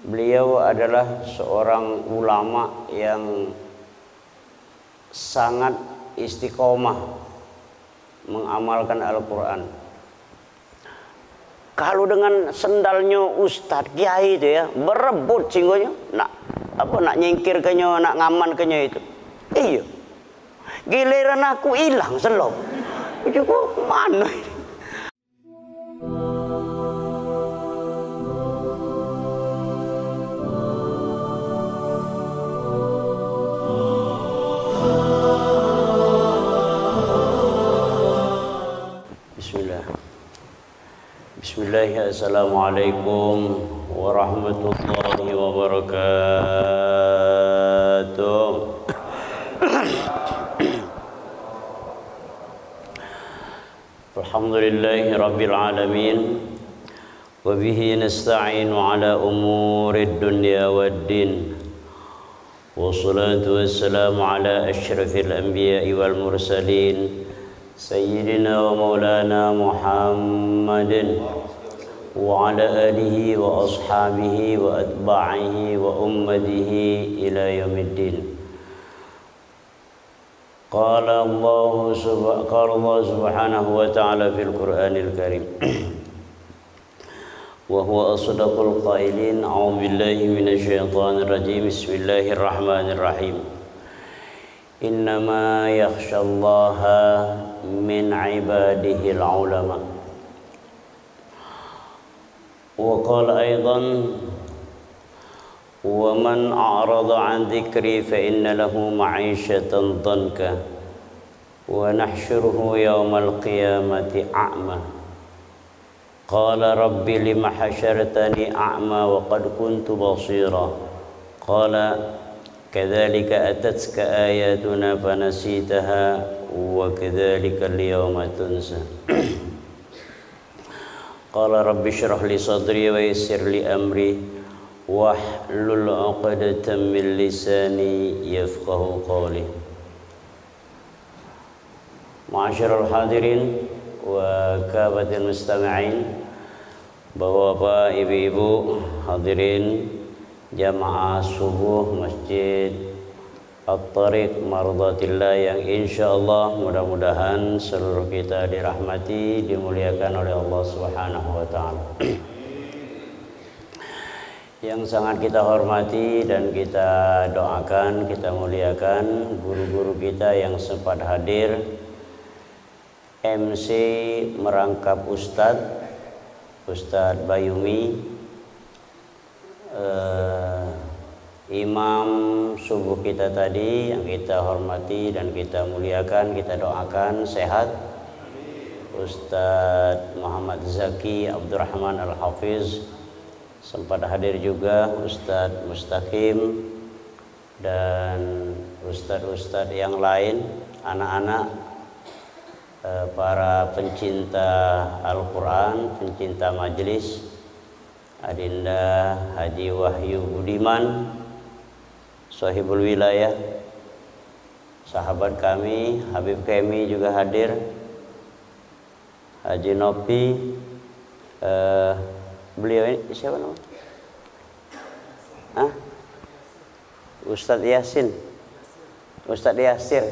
Beliau adalah seorang ulama yang sangat istiqomah mengamalkan Al-Quran. Kalau dengan sendalnya Ustadz Kiai itu ya, berebut singgonya, nak nyingkirkannya, nak ngamankannya itu. Iya. Giliran aku hilang selop. Itu kok mana ini? Bismillah, assalamualaikum warahmatullahi wabarakatuh. Alhamdulillahi rabbil alamin, wa bihi nasta'inu ala umurid dunya waddin, wassalatu wassalamu ala asyrafil anbiya'i wal mursalin Sayyidina wa maulana Muhammadin wa ala alihi wa ashabihi wa atba'ihi wa ummatihi ila yaumiddin. Qala Allah subhanahu wa ta'ala fil Qur'anil Karim wa huwa asdaqul qailin. A'udzu billahi minasy syaithanir rajim. Bismillahirrahmanirrahim. Innama yakhshallaha min ibadihil ulama. Wa qala aidan wa man a'rada an dhikri fa inna lahu ma'ishatan dhanka wa nahsyuruhu yawmal qiyamati a'ma. Qala rabbi lima hasyartani a'ma wa qad kuntu basira. Qala kadzalika atatka ayatuna fanasitaha wa kadzalika al-yawma tunsa. Qala rabbi shrah li sadri wa yassir li amri wahlul 'uqdatam min lisani yafqahu qawli. Ma'asyiral hadirin wa kafatil mustami'in, Bapak-bapak, ibu-ibu, hadirin jamaah subuh Masjid At-Tariq Mardatillah yang insyaallah mudah-mudahan seluruh kita dirahmati, dimuliakan oleh Allah Subhanahu wa taala. Yang sangat kita hormati dan kita doakan, kita muliakan guru-guru kita yang sempat hadir, MC merangkap Ustadz Bayumi, imam subuh kita tadi yang kita hormati dan kita muliakan, kita doakan sehat, Ustadz Muhammad Zaki Abdurrahman Al-Hafiz sempat hadir juga, Ustadz Mustaqim dan ustadz-ustadz yang lain, anak-anak, para pencinta Al-Quran, pencinta majelis, Adinda Haji Wahyu Budiman, Sohibul Wilayah, sahabat kami, Habib kami juga hadir, Haji Nopi, beliau ini siapa nama? Ustadz Yasin, Ustadz Yasir,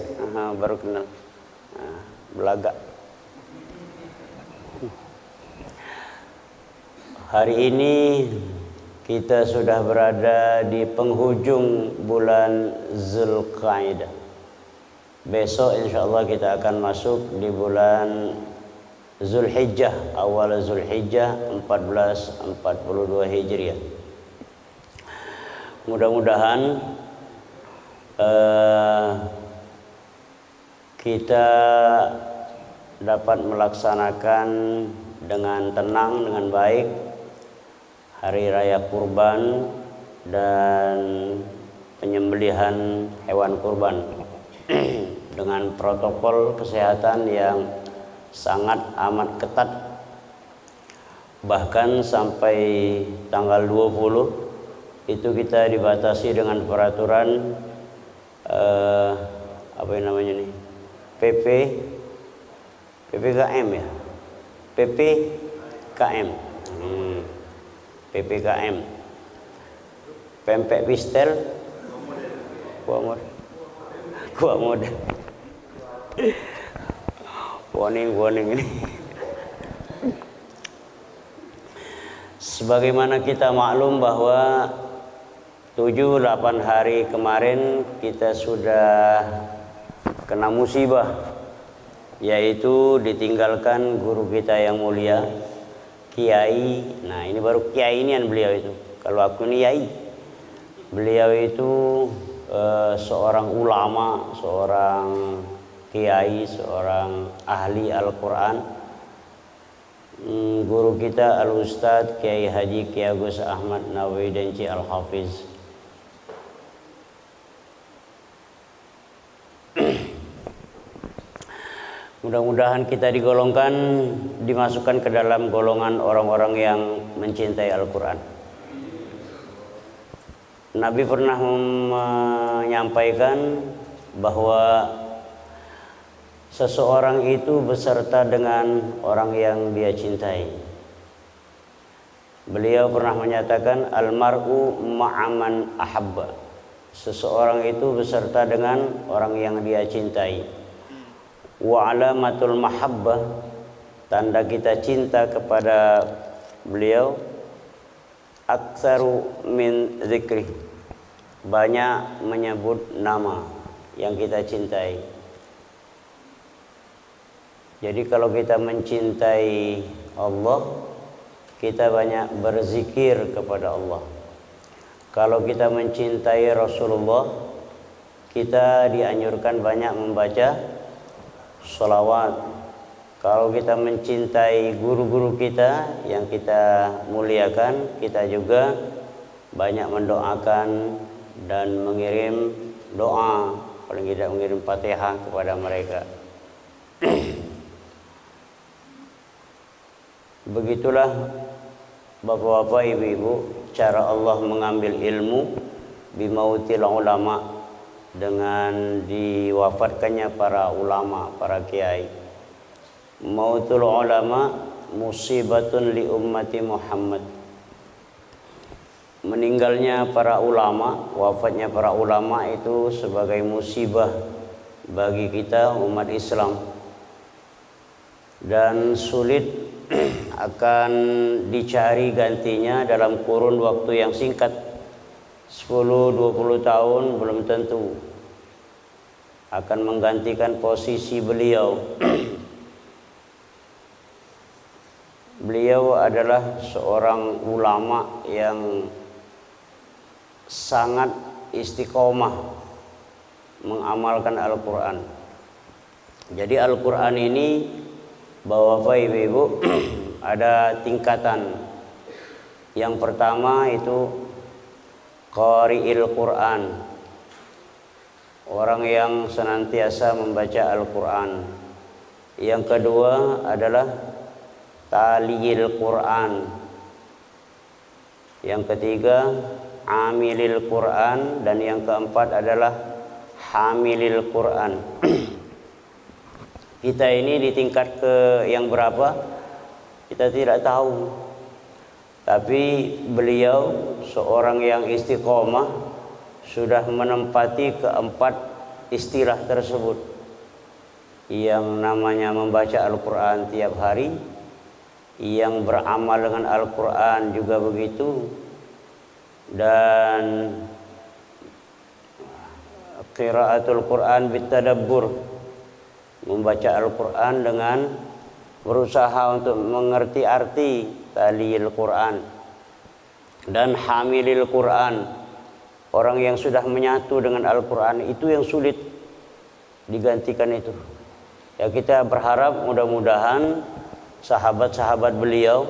baru kenal, Belaga. Hari ini kita sudah berada di penghujung bulan Zulqa'dah. Besok insyaallah kita akan masuk di bulan Zulhijjah, awal Zulhijjah 1442 Hijriah. Mudah-mudahan kita dapat melaksanakan dengan tenang, dengan baik Hari Raya Kurban dan penyembelihan hewan kurban dengan protokol kesehatan yang sangat amat ketat. Bahkan sampai tanggal 20 itu kita dibatasi dengan peraturan apa yang namanya nih? PPKM ya. PPKM. PPKM. Pempek pistel, kuah model. Warning ini. Sebagaimana kita maklum bahwa 7-8 hari kemarin kita sudah kena musibah, yaitu ditinggalkan guru kita yang mulia, Kiai. Nah, ini baru Kiai ini yang beliau itu. Kalau aku ini Yai. Beliau itu seorang ulama, seorang Kiai, seorang ahli Al-Quran. Guru kita Al-Ustadz Kiai Haji Kiai Agus Ahmad Nawawi Denci Al-Hafiz. Mudah-mudahan kita digolongkan, dimasukkan ke dalam golongan orang-orang yang mencintai Al-Quran. Nabi pernah menyampaikan bahwa seseorang itu beserta dengan orang yang dia cintai. Beliau pernah menyatakan al-mar'u ma'aman ahabba. Seseorang itu beserta dengan orang yang dia cintai. Wa alamatul mahabbah, tanda kita cinta kepada beliau, aktsaru min zikri, banyak menyebut nama yang kita cintai. Jadi kalau kita mencintai Allah, kita banyak berzikir kepada Allah. Kalau kita mencintai Rasulullah, kita dianjurkan banyak membaca sholawat. Kalau kita mencintai guru-guru kita yang kita muliakan, kita juga banyak mendoakan dan mengirim doa, paling tidak mengirim Fatihah kepada mereka. Begitulah bapak-bapak, ibu-ibu, cara Allah mengambil ilmu bimautil ulama, dengan diwafatkannya para ulama, para kiai. Mautul ulama musibatun li ummati Muhammad. Meninggalnya para ulama, wafatnya para ulama itu sebagai musibah bagi kita umat Islam, dan sulit akan dicari gantinya dalam kurun waktu yang singkat. 10-20 tahun belum tentu akan menggantikan posisi beliau. Beliau adalah seorang ulama yang sangat istiqomah mengamalkan Al-Quran. Jadi Al-Quran ini, bapak ibu-ibu, ada tingkatan. Yang pertama itu Qari'il Quran, orang yang senantiasa membaca Al-Quran. Yang kedua adalah Taliyil Quran. Yang ketiga Amilil Quran. Dan yang keempat adalah Hamilil Quran. Kita ini di tingkat ke yang berapa kita tidak tahu, tapi beliau seorang yang istiqomah sudah menempati keempat istilah tersebut, yang namanya membaca Al-Quran tiap hari, yang beramal dengan Al-Quran juga begitu, dan qiraatul Quran bitadabbur, membaca Al-Quran dengan berusaha untuk mengerti arti. Taliyil Quran. Dan Hamilil Quran, orang yang sudah menyatu dengan Al-Quran, itu yang sulit digantikan itu. Ya, kita berharap mudah-mudahan sahabat-sahabat beliau,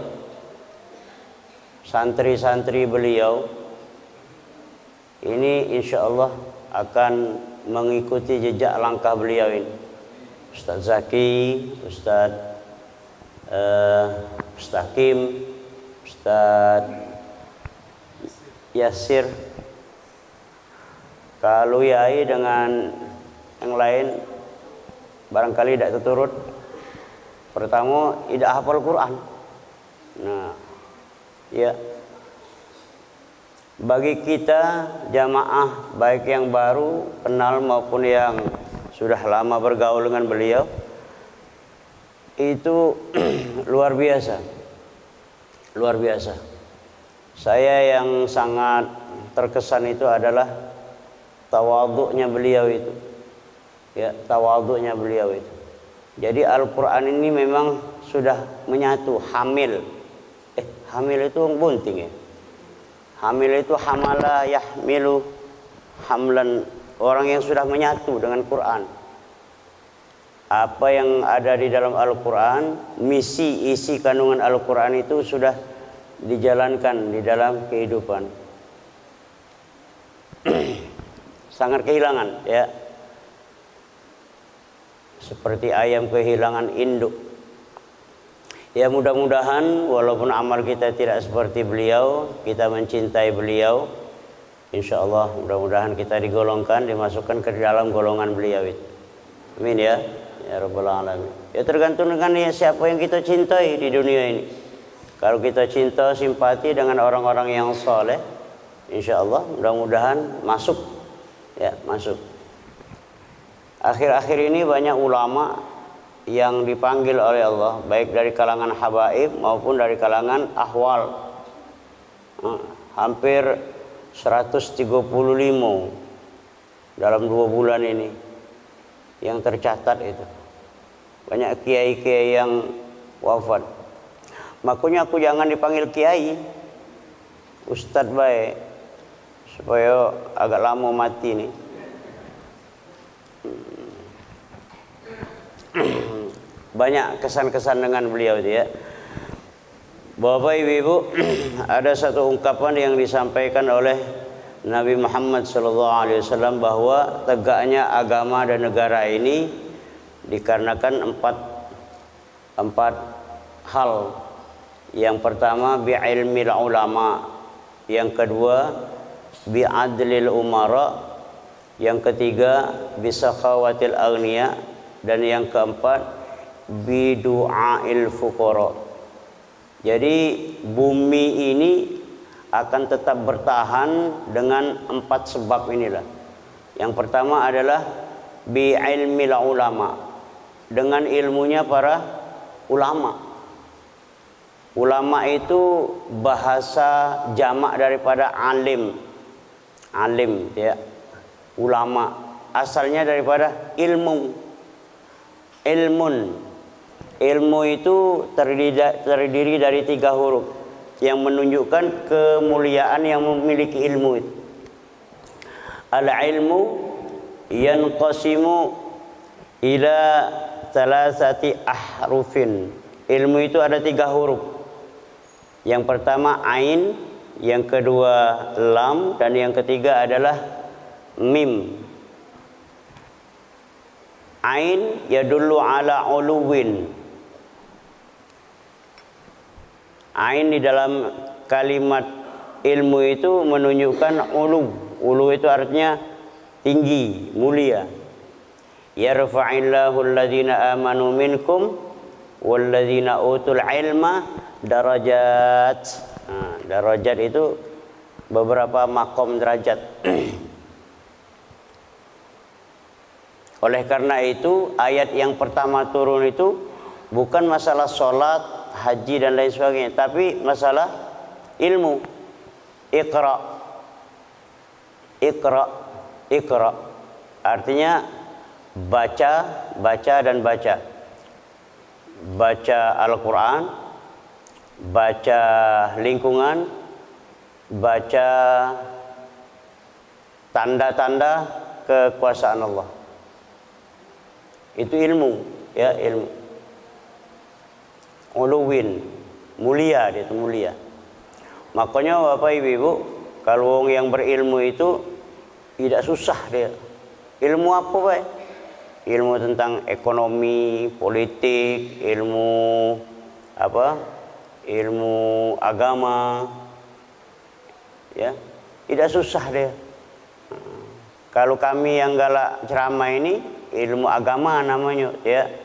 santri-santri beliau ini insya Allah akan mengikuti jejak langkah beliau ini. Ustadz Zaki, Ustadz Mustaqim, Ustadz Yasir. Kalau Yai dengan yang lain barangkali tidak terturut. Pertama, tidak hafal Quran. Nah, ya. Bagi kita jamaah baik yang baru kenal maupun yang sudah lama bergaul dengan beliau, itu luar biasa. Luar biasa. Saya yang sangat terkesan itu adalah tawadhu'nya beliau itu. Ya, tawadhu'nya beliau itu. Jadi Al-Qur'an ini memang sudah menyatu, hamil. Hamil itu bunting ya. Hamil itu hamala yahmilu hamlan, orang yang sudah menyatu dengan Quran. Apa yang ada di dalam Al-Quran, misi isi kandungan Al-Quran itu sudah dijalankan di dalam kehidupan. Sangat kehilangan ya, seperti ayam kehilangan induk. Ya mudah-mudahan walaupun amal kita tidak seperti beliau, kita mencintai beliau. Insya Allah mudah-mudahan kita digolongkan, dimasukkan ke dalam golongan beliau itu. Amin ya. Ya Rabbal Alamin. Ya tergantung dengan siapa yang kita cintai di dunia ini. Kalau kita cinta simpati dengan orang-orang yang soleh, insya Allah mudah-mudahan masuk. Ya masuk. Akhir-akhir ini banyak ulama yang dipanggil oleh Allah, baik dari kalangan habaib maupun dari kalangan ahwal. Hampir 135 dalam 2 bulan ini yang tercatat itu. Banyak kiai-kiai yang wafat. Makanya aku jangan dipanggil kiai, ustadz baik, supaya agak lama mati nih. Banyak kesan-kesan dengan beliau itu ya. Bapak Ibu, ada satu ungkapan yang disampaikan oleh Nabi Muhammad SAW bahwa tegaknya agama dan negara ini dikarenakan empat hal. Yang pertama bi'ilmil ulama, yang kedua bi'adlil umara, yang ketiga bisakhawatil aghniya, dan yang keempat bidu'ail fuqara. Jadi bumi ini akan tetap bertahan dengan 4 sebab inilah. Yang pertama adalah bi'ilmil ulama, dengan ilmunya para ulama. Ulama itu bahasa jamak daripada alim. Alim ya. Ulama asalnya daripada ilmu. Ilmun. Ilmu itu terdiri dari 3 huruf yang menunjukkan kemuliaan yang memiliki ilmu itu. Al-ilmu yanqasimu ila 3 ahrufin. Ilmu itu ada 3 huruf. Yang pertama ain, yang kedua lam, dan yang ketiga adalah mim. Ain yadullu ala uluwin. Ain di dalam kalimat ilmu itu menunjukkan ulu. Ulu itu artinya tinggi, mulia. Yarfa'illahu alladhina amanu minkum walladzina utul ilma darajat. Darajat itu beberapa makom derajat. Oleh karena itu ayat yang pertama turun itu bukan masalah sholat, haji dan lain sebagainya, tapi masalah ilmu. Iqra, Iqra, Iqra. Artinya baca, baca dan baca. Baca Al-Quran, baca lingkungan, baca tanda-tanda kekuasaan Allah. Itu ilmu, ya ilmu. Uluwin, mulia, dia itu mulia. Makanya Bapak Ibu, kalau orang yang berilmu itu tidak susah dia. Ilmu apa Pak? Ilmu tentang ekonomi, politik, ilmu apa? Ilmu agama. Ya, tidak susah dia. Kalau kami yang galak ceramah ini ilmu agama namanya, ya.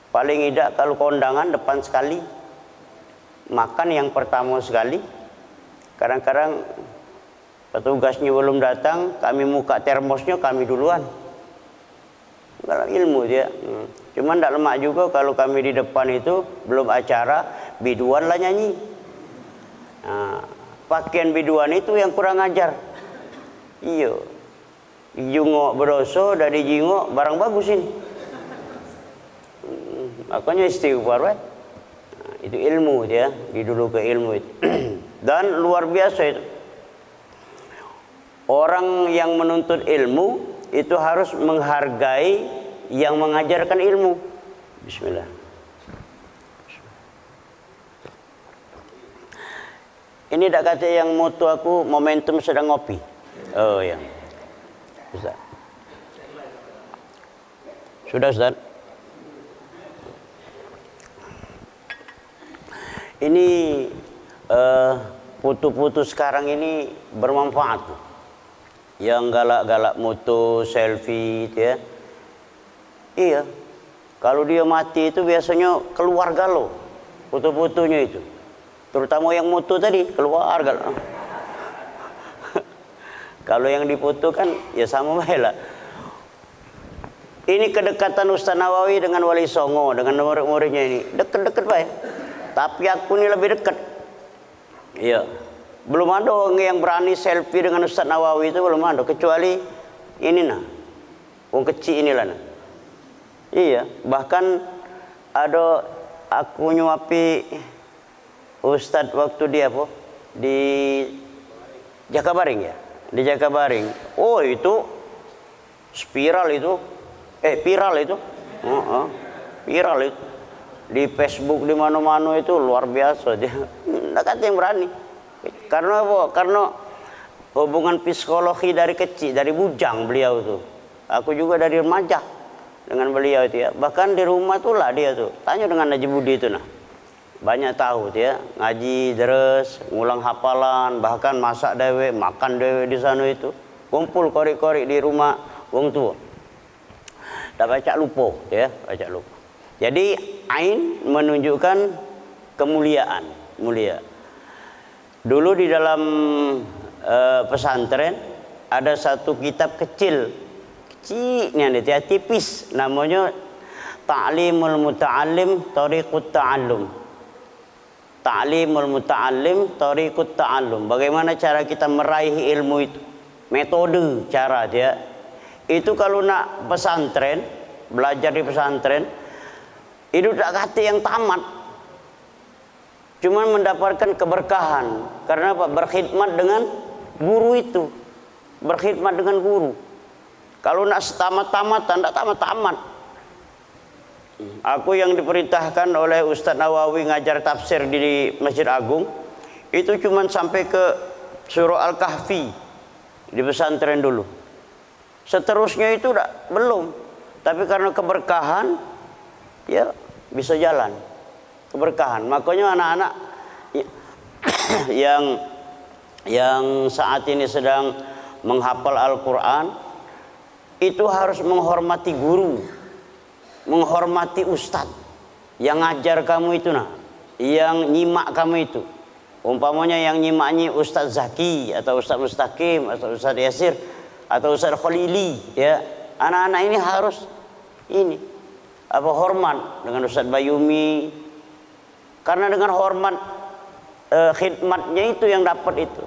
Paling tidak kalau kondangan depan sekali, makan yang pertama sekali. Kadang-kadang Petugasnya belum datang, kami muka termosnya kami duluan. Kalau ilmu dia. Cuman tidak lemak juga kalau kami di depan itu belum acara, biduan lah nyanyi. Nah, pakaian biduan itu yang kurang ajar. Iya. Jungok berdoso, dari jingok barang bagus ini. Makanya istighfar, nah, itu ilmu dia, didulu ke ilmu itu. Dan luar biasa itu. Orang yang menuntut ilmu itu harus menghargai yang mengajarkan ilmu. Bismillah. Ini tak kata yang moto aku, momentum sedang ngopi. Oh ya. Ustaz. Sudah Ustaz? Ini putu-putu sekarang ini bermanfaat. Yang galak-galak moto, selfie itu ya. Iya. Kalau dia mati itu biasanya keluarga lo. Putu-putunya itu. Terutama yang moto tadi, keluarga lo. Kalau yang dipoto kan ya sama baik lah. Ini kedekatan Ustaz Nawawi dengan Wali Songo, dengan murid-muridnya ini. Dekat-dekat baik. Tapi aku ini lebih dekat. Iya. Belum ada orang yang berani selfie dengan Ustaz Nawawi itu, belum ada. Kecuali ini nah. Orang kecil inilah nah. Iya. Bahkan ada aku nyuapi Ustaz waktu dia apa? Di Jakabaring ya. Di Jakabaring. Oh itu spiral itu. Viral itu. Viral itu. Di Facebook di mana-mana itu luar biasa dia. Enggak kata yang berani. Karena apa? Karena hubungan psikologi dari kecil, dari bujang beliau tuh. Aku juga dari remaja dengan beliau itu ya. Bahkan di rumah tuh lah dia tuh. Tanya dengan Najib Budi itu nah. Banyak tahu dia, ngaji deres, ngulang hafalan, bahkan masak dewe, makan dewe di sana itu. Kumpul korek-korek di rumah wong tua. Tak baca lupa ya, baca lupa. Jadi ain menunjukkan kemuliaan, mulia. Dulu di dalam pesantren ada satu kitab kecil nih, tipis, namanya Ta'limul Muta'allim Tariqut Ta'allum. Ta'limul Muta'allim Tariqut Ta'allum. Bagaimana cara kita meraih ilmu itu? Metode cara dia. Itu kalau nak pesantren, belajar di pesantren, itu tak kata yang tamat. Cuma mendapatkan keberkahan. Karena apa? Berkhidmat dengan guru itu. Berkhidmat dengan guru. Kalau nak setamat-tamatan, tak tamat-tamat. Aku yang diperintahkan oleh Ustaz Nawawi ngajar tafsir di Masjid Agung, itu cuma sampai ke surah Al-Kahfi di pesantren dulu. Seterusnya itu belum. Tapi karena keberkahan, ya bisa jalan. Keberkahan. Makanya anak-anak yang saat ini sedang menghafal Al-Quran itu harus menghormati guru, menghormati ustadz yang ngajar kamu itu nah, yang nyimak kamu itu. Umpamanya yang nyimaknya Ustadz Zaki atau Ustadz Mustaqim atau Ustadz Yasir atau Ustadz Khalili ya. Anak-anak ini harus hormat dengan Ustadz Bayumi. Karena dengan hormat khidmatnya itu yang dapat itu.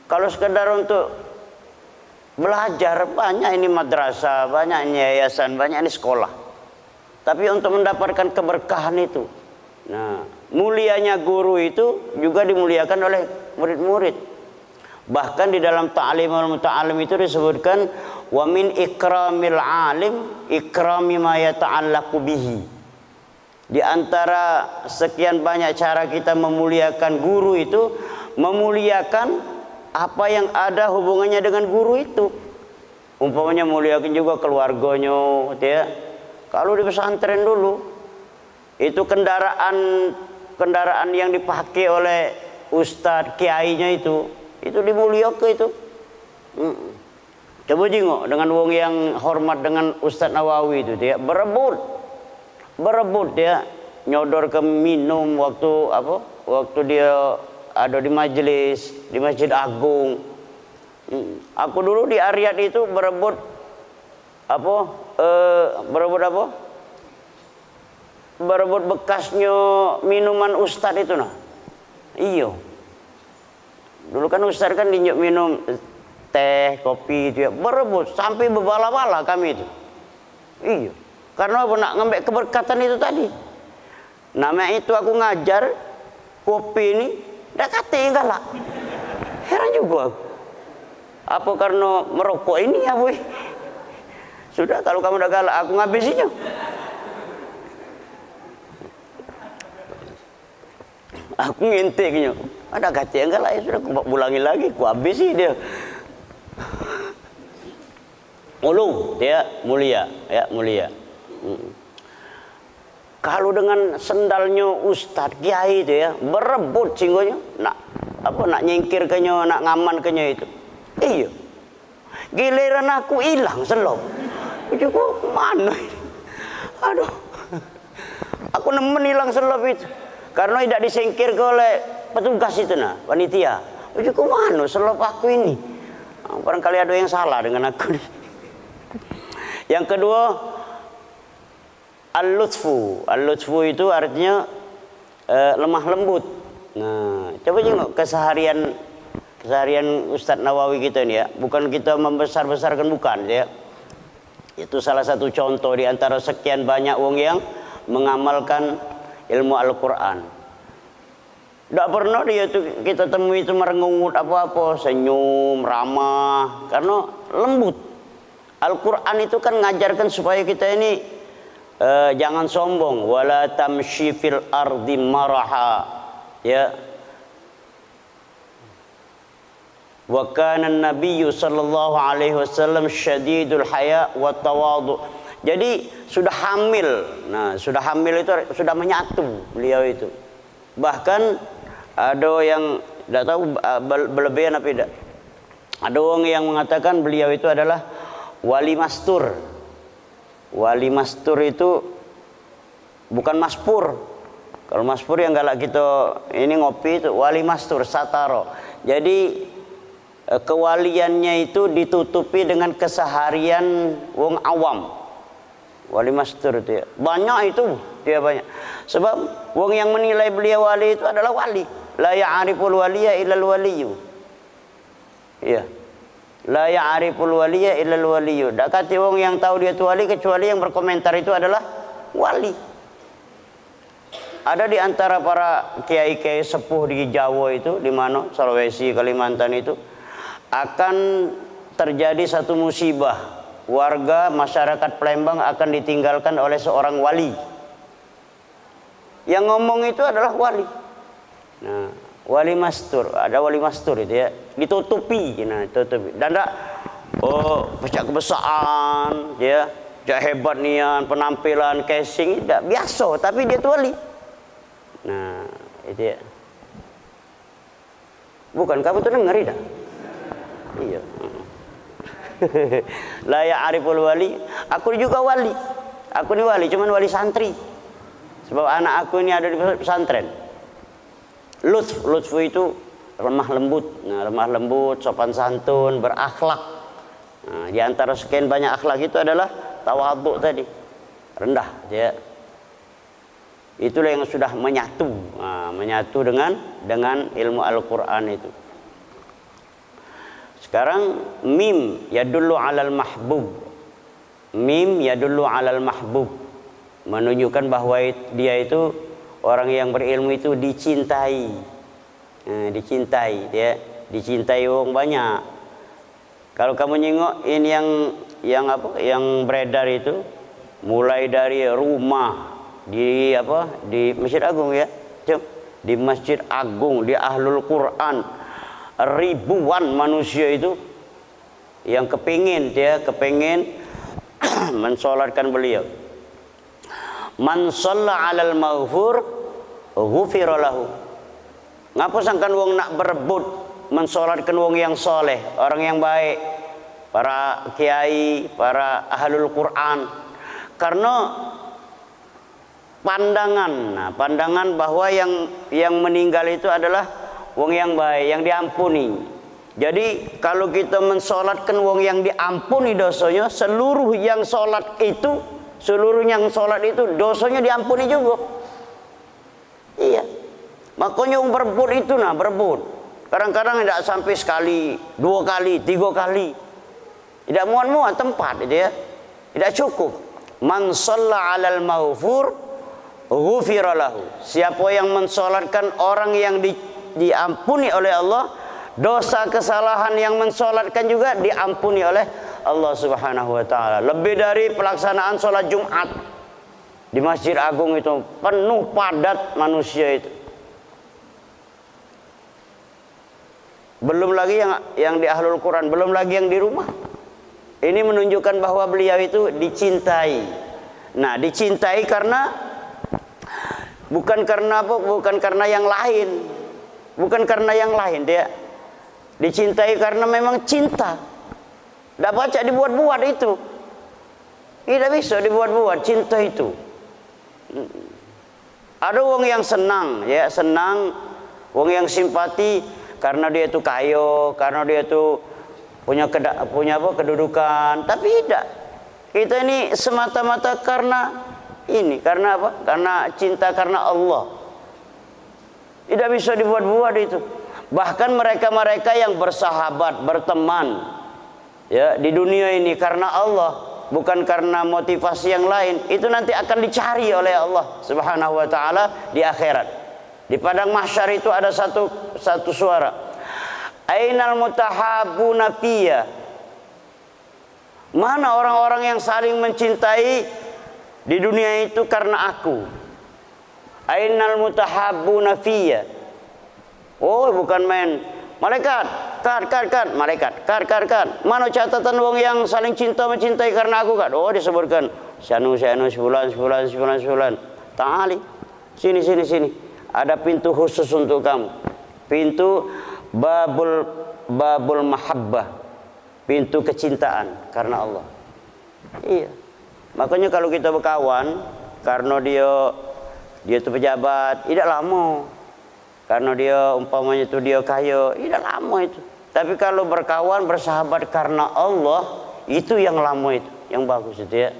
Kalau sekedar untuk belajar, banyak ini madrasah, banyak ini yayasan, banyak ini sekolah. Tapi untuk mendapatkan keberkahan itu. Nah, mulianya guru itu juga dimuliakan oleh murid-murid. Bahkan di dalam Ta'limul Muta'allim itu disebutkan wa min ikramil alim ikrami ma yata'allaqu bihi. Di antara sekian banyak cara kita memuliakan guru itu, memuliakan apa yang ada hubungannya dengan guru itu. Umpamanya muliakan juga keluarganya, ya. Kalau di pesantren dulu, itu kendaraan yang dipakai oleh ustadz kiainya itu dimuliakan itu. Coba jengok dengan wong yang hormat dengan Ustadz Nawawi itu, dia berebut dia nyodor ke minum waktu dia ada di majelis, di Masjid Agung. Aku dulu di Ariat itu berebut apa? Berebut bekasnya minuman Ustadz itu nah. Iyo. Dulu kan Ustadz kan dinjuk minum teh, kopi itu ya. Berebut sampai berbala-bala kami itu. Iya. Karena aku nak ngambil keberkatan itu tadi. Namanya itu aku ngajar kopi ini dah kata yang galak. Heran juga aku. Apa karena merokok ini ya boy? Sudah kalau kamu udah galak aku ngabisinya. Aku ngintiknya. Ada kata yang galak ya sudah aku ulangi lagi, aku habisi dia. Ulu dia mulia, ya mulia. Kalau dengan sendalnya Ustadz Kiai itu ya berebut singgonya, nak nyingkir kenyo, nak ngaman kenyo itu. Iya. Giliran aku hilang selop. Cukup mana ini? Aduh. Aku nemen hilang selop itu. Karena tidak disingkir oleh petugas itu nah, panitia. Cukup mana selop aku ini? Barangkali ada yang salah dengan aku. Yang kedua, al-lutfu. Al-lutfu itu artinya lemah lembut. Nah, coba tengok keseharian Ustadz Nawawi kita ini ya. Bukan kita membesar-besarkan, bukan ya. Itu salah satu contoh di antara sekian banyak wong yang mengamalkan ilmu Al-Quran. Tidak pernah dia tuh kita temui itu merengut apa-apa, senyum, ramah, karena lembut. Al-Quran itu kan ngajarkan supaya kita ini jangan sombong. Wala tamshi fil ardi maraha. Ya. Wa kana an-nabiyyu sallallahu alaihi wasallam syadidul haya wa tawadu. Jadi sudah hamil. Nah, sudah hamil itu sudah menyatu beliau itu. Bahkan ada yang tidak tahu berlebihan apa tidak. Ada orang yang mengatakan beliau itu adalah wali mastur. Wali mastur itu bukan maspur. Kalau maspur yang galak kita ini ngopi itu wali mastur, sataro. Jadi kewaliannya itu ditutupi dengan keseharian wong awam. Wali mastur itu ya. Banyak itu dia banyak. Sebab wong yang menilai beliau wali itu adalah wali. La ya'riful waliya illal waliyu. Iya. La ya'riful waliya illal waliyu. Tak kata wong yang tahu dia itu wali kecuali yang berkomentar itu adalah wali. Ada di antara para kiai-kiai sepuh di Jawa itu, di mana Sulawesi, Kalimantan itu akan terjadi satu musibah. Warga masyarakat Palembang akan ditinggalkan oleh seorang wali. Yang ngomong itu adalah wali. Nah, wali mastur, ada wali mastur itu ya, ditutupi, nah tutupi. Dan enggak pecah kebesaan, ya, pecah hebat nian, penampilan, casing, tidak biasa, tapi dia itu wali. Nah, itu ya. Bukan kamu tuh dengar tidak? Iya. La ya'riful wali. Aku juga wali. Aku ini wali, cuman wali santri. Sebab anak aku ini ada di pesantren. Lutfu itu lemah lembut. Nah, lemah lembut, sopan santun, berakhlak. Nah, di antara sekian banyak akhlak itu adalah tawadhu tadi. Rendah, ya. Itulah yang sudah menyatu. Nah, menyatu dengan ilmu Al-Qur'an itu. Sekarang mim yadullu alal mahbub. Mim yadullu alal mahbub. Menunjukkan bahwa dia itu orang yang berilmu itu dicintai. Nah, dicintai ya, dicintai orang banyak. Kalau kamu nyengok ini yang apa? Yang beredar itu mulai dari rumah di Masjid Agung ya. Di Masjid Agung, di Ahlul Quran. Ribuan manusia itu yang kepingin mensolatkan beliau. Man shalla 'alal maghfur ghufira lahu. Ngapa sangkan wong nak berebut mensolatkan wong yang soleh, orang yang baik, para kiai, para ahlul Quran. Karena pandangan bahwa yang meninggal itu adalah wong yang baik, yang diampuni. Jadi kalau kita mensolatkan wong yang diampuni dosanya, seluruh yang solat itu dosanya diampuni juga. Iya. Makanya wong berebut itu berebut. Kadang-kadang tidak sampai sekali, 2 kali, 3 kali. Tidak muat-muat tempat itu ya. Tidak cukup. Man shalla 'alal maghfur ghufira lahu. Siapa yang mensolatkan orang yang diampuni oleh Allah, dosa kesalahan yang mensolatkan juga diampuni oleh Allah Subhanahu wa taala. Lebih dari pelaksanaan sholat Jumat di Masjid Agung itu, penuh padat manusia itu. Belum lagi yang di Ahlul Quran, belum lagi yang di rumah. Ini menunjukkan bahwa beliau itu dicintai. Nah, dicintai karena bukan karena apa? Bukan karena yang lain. Bukan karena yang lain dia. Dicintai karena memang cinta. Tidak baca dibuat-buat itu. Tidak bisa dibuat-buat cinta itu. Ada wong yang senang, ya senang, wong yang simpati karena dia itu kaya, karena dia itu punya kedudukan. Tapi tidak. Kita ini semata-mata karena ini, karena apa? Karena cinta, karena Allah. Tidak bisa dibuat-buat itu. Bahkan mereka-mereka yang bersahabat, berteman ya di dunia ini karena Allah, bukan karena motivasi yang lain, itu nanti akan dicari oleh Allah Subhanahu wa taala di akhirat. Di padang mahsyar itu ada satu suara. Ainal mutahabbuna fiyya. Mana orang-orang yang saling mencintai di dunia itu karena aku? Ainal mutahabbuna fiyya. Oh, bukan main. Malaikat, malaikat. Mana catatan wong yang saling cinta mencintai karena aku, Kak? Oh, disebutkan syanu sebulan. Ta'ali. Sini. Ada pintu khusus untuk kamu. Pintu babul mahabbah. Pintu kecintaan karena Allah. Iya. Makanya kalau kita berkawan karena dia itu pejabat, tidak lama. Karena dia umpamanya itu dia kaya, tidak lama itu. Tapi kalau berkawan, bersahabat karena Allah, itu yang lama itu, yang bagus itu ya.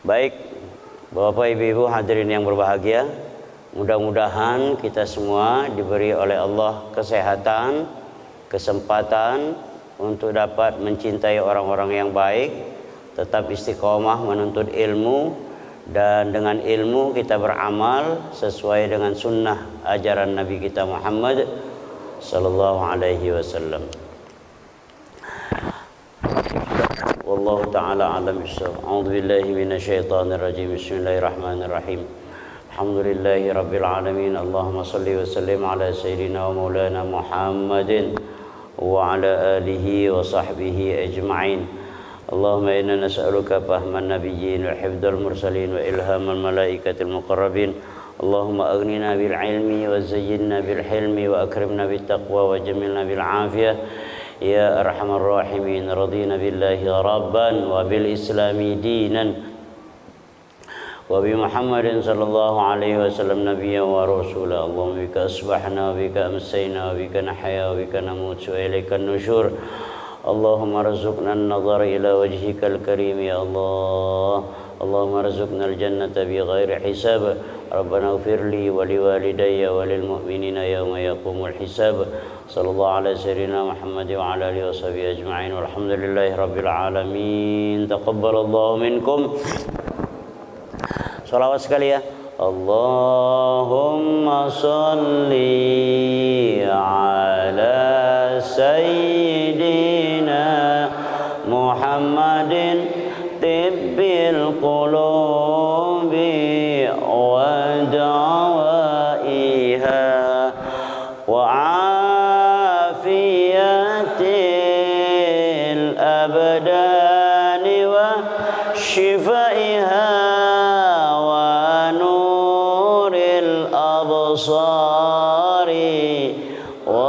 Baik. Bapak Ibu hadirin yang berbahagia, mudah-mudahan kita semua diberi oleh Allah kesehatan, kesempatan untuk dapat mencintai orang-orang yang baik, tetap istiqomah menuntut ilmu, dan dengan ilmu kita beramal sesuai dengan sunnah ajaran Nabi kita Muhammad sallallahu alaihi wasallam. Wallahu ta'ala a'lam bissawab. A'udzu billahi minasyaitonir rajim. Bismillahirrahmanirrahim. Alhamdulillahi rabbil alamin. Allahumma shalli wa sallim ala sayyidina wa maulana Muhammadin wa ala alihi wa sahbihi ajma'in. Allahumma inna nas'aluka fahman nabiyyin wa hifdzal mursalin wa ilhamal malaikatil muqarrabin. Allahumma aghnina bil ilmi wa zayyinna bil hilmi wa akrimna bit taqwa wa jamilna bil afiyah. Ya arhamar rahimin, radina billahi rabban wa bil islami dinan wa bi Muhammadin sallallahu alaihi wasallam nabiyyan wa rasula. Allahumma bika asbahna wa bika amsayna wa bika nahya wa bika namut wa ilaika nusyur. Allahumma arzuqna an-nazara ila wajhikal karim ya Allah. Allahumma arzuqna al-jannata bi ghairi hisab. Rabbana ighfir li wa liwalidayya wa lil mu'minina yawma yaqumul hisab. Sallallahu ala sayyidina Muhammad wa ala alihi wa sahbihi ajma'in. Walhamdulillahi rabbil alamin. Taqabbalallahu minkum. Salawat sekali ya. Allahumma salli ala sayyidina Muhammadin tibbil qulubi wa dawaiha wa afiyatil abdani wa shifaiha wa nuril absari wa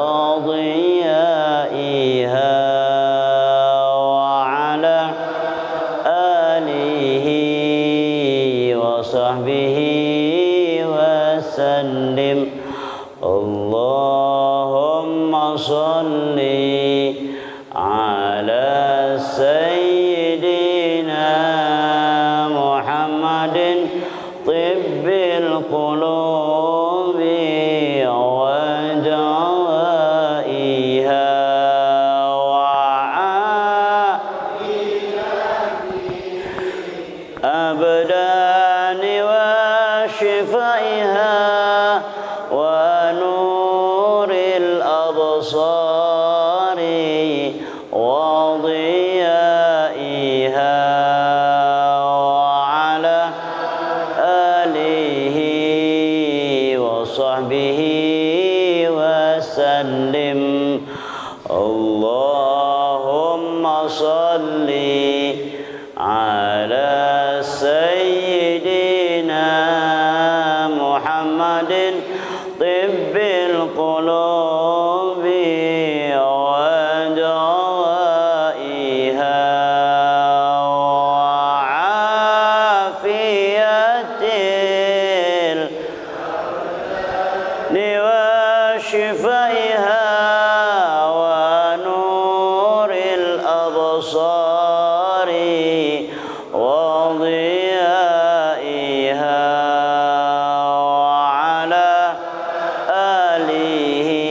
Allahumma salli ala sayyidina Muhammadin tibbil qulubi wa dawaiha wa abdani wa shifaiha wa nuril absari wa diyaiha wa ala alihi wa sahbihi wa sallim. Allahumma salli ala sayyidina Muhammadin tibbil qulubi wa dawaiha wa afiyatil wa shifaiha wa nuril absari wa diyaiha wa ala alihi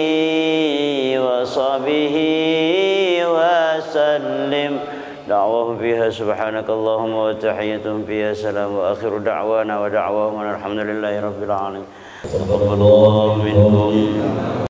wa sahbihi wa sallim. Da'wahum fiha subhanakallahumma wa tahiyyatuhum fiha salam wa akhiru da'wana wa da'wahum alhamdulillahi rabbil alamin. Taqabbalallahu minkum.